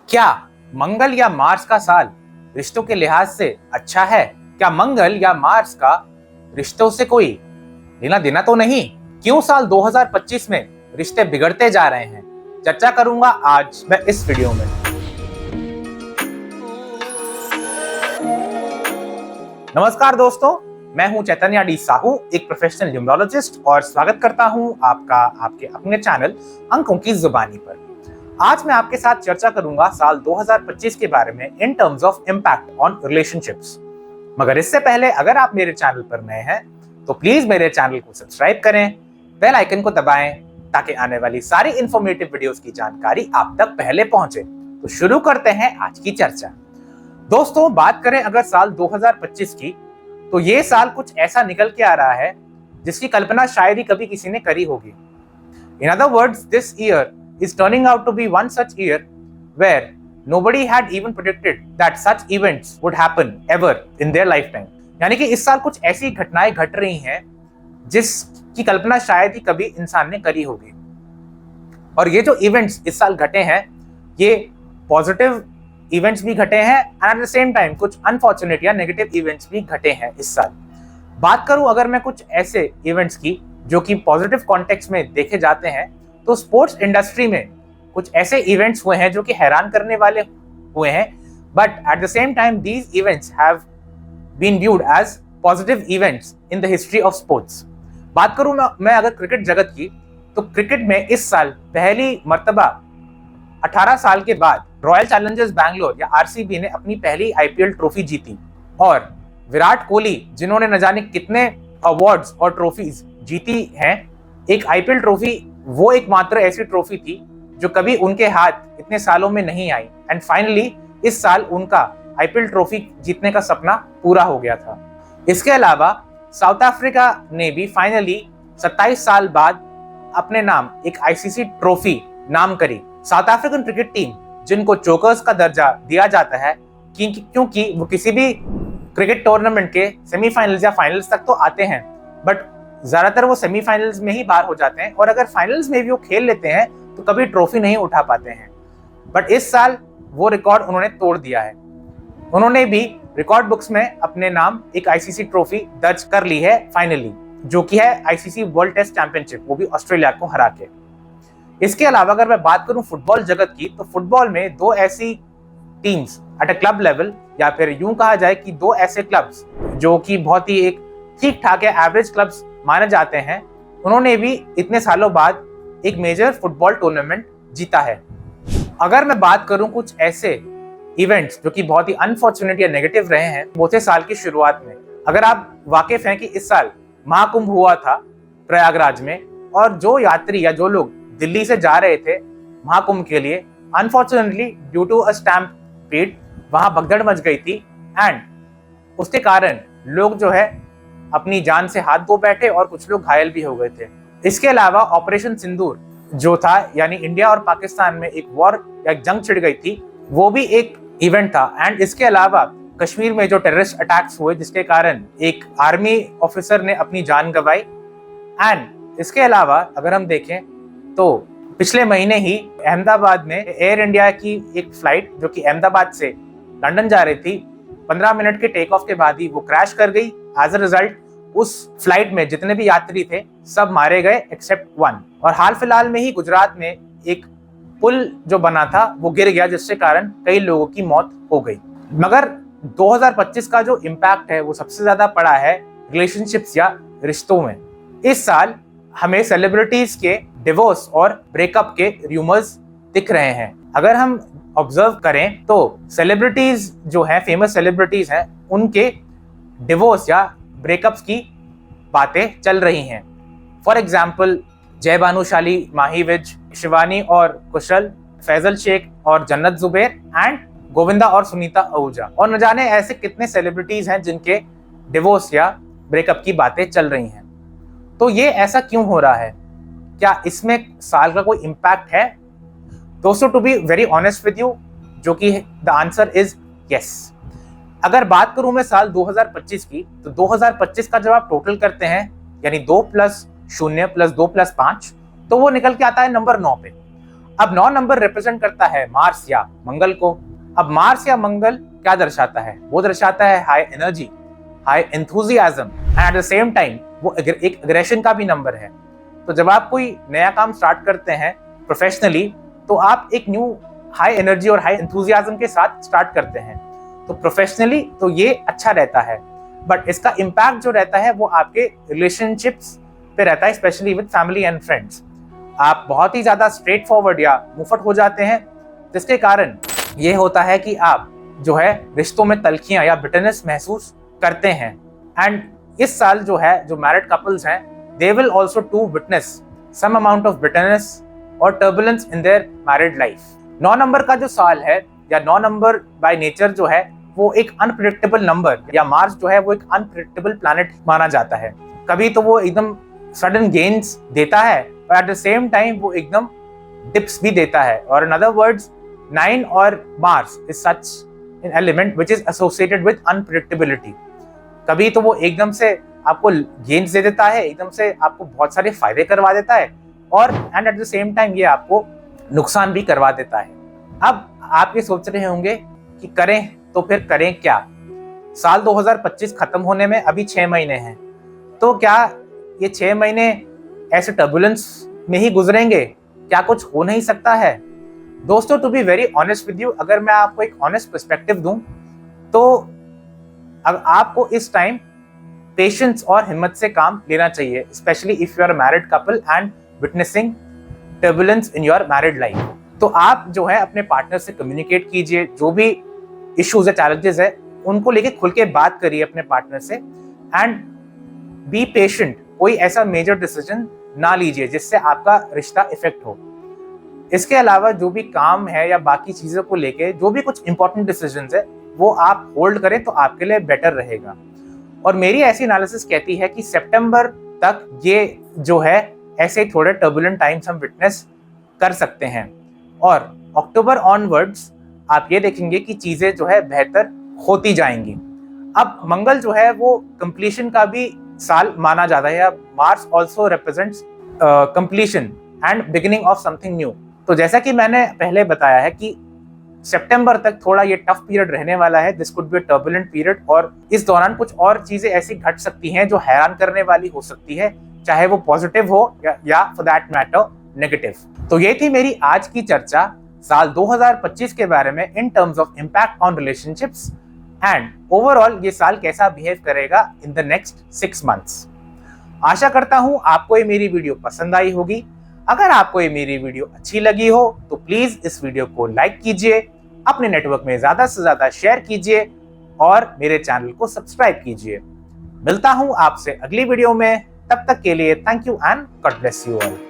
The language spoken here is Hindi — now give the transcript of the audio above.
क्या मंगल या मार्स का साल रिश्तों के लिहाज से अच्छा है? क्या मंगल या मार्स का रिश्तों से कोई लेना देना तो नहीं? क्यों साल 2025 में रिश्ते बिगड़ते जा रहे हैं? चर्चा करूंगा आज मैं इस वीडियो में। नमस्कार दोस्तों, मैं हूं चैतन्य डी साहू, एक प्रोफेशनल न्यूमरोलॉजिस्ट, और स्वागत करता हूं आपका आपके अपने चैनल अंकों की जुबानी पर। आज मैं आपके साथ चर्चा करूंगा साल 2025 के बारे में in terms of impact on relationships. मगर इससे पहले अगर आप मेरे चैनल पर नए हैं तो प्लीज मेरे चैनल को सब्सक्राइब करें, बेल आइकन को दबाएं ताकि आने वाली सारी इंफॉर्मेटिव वीडियोस की जानकारी आप तक पहले पहुंचे। तो शुरू करते हैं आज की चर्चा। दोस्तों, बात करें अगर साल 2025 की, तो ये साल कुछ ऐसा निकल के आ रहा है जिसकी कल्पना शायद ही कभी किसी ने करी होगी। In other words, this year is turning out to be one such year where nobody had even predicted that such events would happen ever in their lifetime. यानी कि इस साल कुछ ऐसी घटनाएं घट रही हैं जिसकी कल्पना शायद ही कभी इंसान ने करी होगी। और ये जो इवेंट्स इस साल घटे हैं, ये पॉजिटिव इवेंट्स भी घटे हैं and eight the same time कुछ अनफॉर्चुनेट या नेगेटिव इवेंट्स भी घटे हैं इस साल। बात करूं अगर मैं कुछ ऐसे इवेंट्स की जो कि पॉजिटिव कॉन्टेक्स्ट में देखे जाते हैं, तो स्पोर्ट्स इंडस्ट्री में कुछ ऐसे इवेंट्स हुए हैं जो कि हैरान करने वाले हुए हैं, but at the same time these events have been viewed as positive events in the history of sports. बात करूं मैं अगर क्रिकेट जगत की, तो क्रिकेट में इस साल पहली मर्तबा 18 साल के बाद रॉयल चैलेंजर्स बैंगलोर या आरसीबी ने अपनी पहली आईपीएल ट्रॉफी जीती। और विराट कोहली, जिन्होंने न जाने कितने अवार्ड्स और ट्रॉफीज जीती हैं, एक आईपीएल ट्रॉफी वो एकमात्र ऐसी ट्रॉफी थी जो कभी उनके हाथ इतने सालों में नहीं आई, एंड फाइनली इस साल उनका आईपीएल ट्रॉफी जीतने का सपना पूरा हो गया था। इसके अलावा साउथ अफ्रीका ने भी फाइनली 27 साल बाद अपने नाम एक आईसीसी ट्रॉफी नाम करी। साउथ अफ्रीकन क्रिकेट टीम, जिनको चोकर्स का दर्जा दिया जाता है क्योंकि वो किसी भी क्रिकेट टूर्नामेंट के सेमीफाइनल्स या फाइनल्स तक तो आते हैं, बट ज्यादातर वो सेमीफाइनल्स में ही बाहर हो जाते हैं, और अगर फाइनल्स में भी वो खेल लेते हैं तो कभी ट्रॉफी नहीं उठा पाते हैं। बट इस साल वो रिकॉर्ड उन्होंने तोड़ दिया है। उन्होंने भी रिकॉर्ड बुक्स में अपने नाम एक आईसीसी ट्रॉफी दर्ज कर ली है फाइनली, जो कि है आईसीसी वर्ल्ड टेस्ट चैंपियनशिप, वो भी ऑस्ट्रेलिया को हरा के। इसके अलावा अगर मैं बात करूं फुटबॉल जगत की, तो फुटबॉल में दो ऐसी teams at a club level, या फिर यूं कहा जाए कि दो ऐसे क्लब्स जो कि बहुत ही एक ठीक ठाक है एवरेज क्लब्स माने जाते हैं, उन्होंने भी इतने सालों बाद एक मेजर फुटबॉल टूर्नामेंट जीता है। अगर मैं बात करूं कुछ ऐसे इवेंट्स जो कि बहुत ही अनफॉर्चुनेट या नेगेटिव रहे हैं वो थे साल की शुरुआत में। अगर आप वाकिफ हैं कि इस साल महाकुंभ हुआ था प्रयागराज में, और जो यात्री या जो लोग दिल्ली से जा रहे थे महाकुंभ के लिए, unfortunately due to a stampede वहां भगदड़ मच गई थी, एंड उसके कारण लोग जो है अपनी जान से हाथ धो बैठे और कुछ लोग घायल भी हो गए थे। इसके अलावा ऑपरेशन सिंदूर जो था, यानी इंडिया और पाकिस्तान में एक वॉर या जंग छिड़ गई थी, वो भी एक इवेंट था। एंड इसके अलावा कश्मीर में जो टेररिस्ट अटैक्स हुए जिसके कारण एक आर्मी ऑफिसर ने अपनी जान गंवाई। एंड इसके अलावा अगर हम देखें तो पिछले महीने ही अहमदाबाद में एयर इंडिया की एक फ्लाइट जो कि अहमदाबाद से लंदन जा रही थी, 15 मिनट के टेक ऑफ के बाद ही वो क्रैश कर गई। एज अ रिजल्ट उस फ्लाइट में जितने भी यात्री थे सब मारे गए एक्सेप्ट वन। और हाल फिलहाल में ही गुजरात में एक पुल जो बना था वो गिर गया, जिसके कारण कई लोगों की मौत हो गई। मगर 2025 का जो इम्पैक्ट है वो सबसे ज्यादा पड़ा है रिलेशनशिप्स या रिश्तों में। इस साल हमें सेलिब्रिटीज के डिवोर्स और ब्रेकअप के रूमर्स दिख रहे हैं। अगर हम ऑब्जर्व करें तो सेलिब्रिटीज जो हैं, फेमस सेलिब्रिटीज हैं, उनके डिवोर्स या ब्रेकअप्स की बातें चल रही हैं। फॉर एग्जाम्पल जय भानुशाली, माही विज, शिवानी और कुशल, फैजल शेख और जन्नत जुबैर, एंड गोविंदा और सुनीता आहूजा, और न जाने ऐसे कितने सेलिब्रिटीज हैं जिनके डिवोर्स या ब्रेकअप की बातें चल रही हैं। तो ये ऐसा क्यों हो रहा है? क्या इसमें साल का कोई इम्पैक्ट है? दोस्तों, to be very honest with you, जो कि द आंसर इज यस। अगर बात करूं मैं साल 2025 की, तो 2025 का जब आप टोटल करते हैं, यानी 2 + 0 + 2 + 5, तो वो निकल के आता है नंबर 9 पे। अब 9 नंबर रिप्रेजेंट करता है मार्स या मंगल को। अब मार्स या मंगल क्या दर्शाता है? वो दर्शाता है high energy, high enthusiasm and eight the same time वो एक एग्रेशन का भी नंबर है। तो जब आप कोई नया काम स्टार्ट करते हैं प्रोफेशनली, तो आप एक न्यू हाई एनर्जी और हाई एंथुजियाज्म के साथ स्टार्ट करते हैं। तो प्रोफेशनली तो ये अच्छा रहता है, बट इसका इम्पैक्ट जो रहता है वो आपके रिलेशनशिप्स पे रहता है, specially with family and friends. आप बहुत ही ज्यादा स्ट्रेट फॉरवर्ड या मुफट हो जाते हैं, जिसके कारण ये होता है कि आप जो है रिश्तों में तलखियां या बिटरनेस महसूस करते हैं। एंड इस साल जो है जो मैरिड कपल्स हैं, they will also to witness some amount of bitterness और turbulence in their married life. 9 number का जो साल है या 9 नंबर बाय नेचर जो है वो एक अनप्रेडिक्टेबल नंबर, या मार्स जो है वो एक अनप्रेडिक्टेबल प्लैनेट माना जाता है। कभी तो वो एकदम सडन गेन्स देता है और एट द सेम टाइम वो एकदम डिप्स भी देता है। और इन अदर वर्ड्स 9 और Mars is such an element which is associated with unpredictability. कभी तो वो एकदम से आपको गेन्स दे देता है, एकदम से आपको बहुत सारे फायदे करवा देता है, और and eight the same time ये आपको नुकसान भी करवा देता है। अब आप ये सोच रहे होंगे कि करें तो फिर करें क्या? साल 2025 खत्म होने में अभी 6 महीने हैं, तो क्या ये 6 महीने ऐसे टर्बुलेंस में ही गुजरेंगे? क्या कुछ हो नहीं सकता है? दोस्तों, to be very honest with you, अगर मैं आपको एक ऑनेस्ट पर्सपेक्टिव दूं, तो अब आपको इस टाइम पेशेंस और हिम्मत से काम लेना चाहिए, specially if you are married couple and witnessing turbulence in your married life. तो आप जो है अपने पार्टनर से कम्युनिकेट कीजिए, जो भी इश्यूज है, चैलेंजेस है, उनको लेके खुल के बात करिए अपने पार्टनर से, एंड बी पेशेंट। कोई ऐसा मेजर डिसीजन ना लीजिए जिससे आपका रिश्ता इफेक्ट हो। इसके अलावा जो भी काम है या बाकी चीजों को लेके जो भी कुछ इंपॉर्टेंट डिसीजंस है वो आप होल्ड करें तो आपके लिए बेटर रहेगा। और मेरी ऐसी एनालिसिस कहती है कि सितंबर तक ये जो है ऐसे थोड़े टर्बुलेंट टाइम्स हम विटनेस कर सकते हैं, और अक्टूबर ऑनवर्ड्स आप ये देखेंगे कि चीजें जो है बेहतर होती जाएंगी। अब मंगल जो है वो कंप्लीशन का भी साल माना जाता है। Mars also represents completion and beginning of something new. तो जैसा कि मैंने पहले बताया है कि सितंबर तक थोड़ा ये टफ पीरियड रहने वाला है, this could be turbulent period, और इस दौरान कुछ और चीजें ऐसी घट सकती हैं जो हैरान करने वाली हो सकती है, चाहे वो पॉजिटिव हो या फॉर दैट मैटर नेगेटिव। तो ये थी मेरी आज की चर्चा साल 2025 के बारे में in terms of impact on relationships and overall ये साल कैसा बिहेव करेगा इन द नेक्स्ट 6 मंथ्स। आशा करता हूं आपको ये मेरी वीडियो पसंद आई होगी। अगर आपको ये मेरी वीडियो अच्छी लगी हो तो प्लीज इस वीडियो को लाइक कीजिए, अपने नेटवर्क में ज्यादा से ज्यादा शेयर कीजिए और मेरे चैनल को सब्सक्राइब कीजिए। मिलता हूं आपसे अगली वीडियो में, तब तक के लिए thank you and God bless you all.